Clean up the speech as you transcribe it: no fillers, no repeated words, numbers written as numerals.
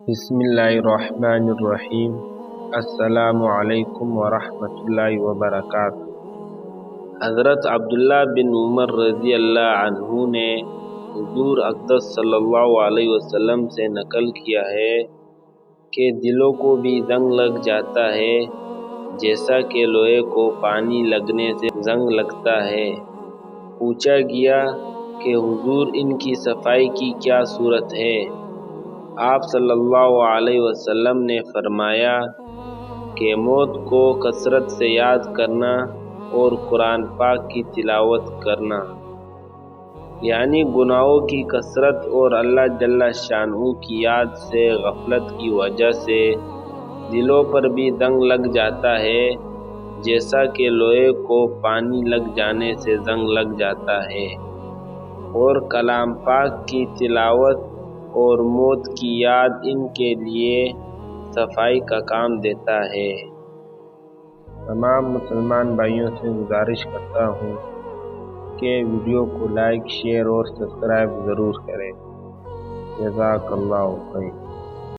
بسم اللہ الرحمن الرحیم۔ السلام علیکم ورحمۃ اللہ وبرکاتہ۔ حضرت عبداللہ بن عمر رضی اللہ عنہ نے حضور اقدس صلی اللہ علیہ وسلم سے نقل کیا ہے کہ دلوں کو بھی زنگ لگ جاتا ہے جیسا کہ لوہے کو پانی لگنے سے زنگ لگتا ہے۔ پوچھا گیا کہ حضور ان کی صفائی کی کیا صورت ہے؟ آپ صلی اللہ علیہ وسلم نے فرمایا کہ موت کو کثرت سے یاد کرنا اور قرآن پاک کی تلاوت کرنا، یعنی گناہوں کی کثرت اور اللہ جل شانہ کی یاد سے غفلت کی وجہ سے دلوں پر بھی زنگ لگ جاتا ہے جیسا کہ لوہے کو پانی لگ جانے سے زنگ لگ جاتا ہے، اور کلام پاک کی تلاوت اور موت کی یاد ان کے لیے صفائی کا کام دیتا ہے۔ تمام مسلمان بھائیوں سے گزارش کرتا ہوں کہ ویڈیو کو لائک، شیئر اور سبسکرائب ضرور کریں۔ جزاک اللہ خیر۔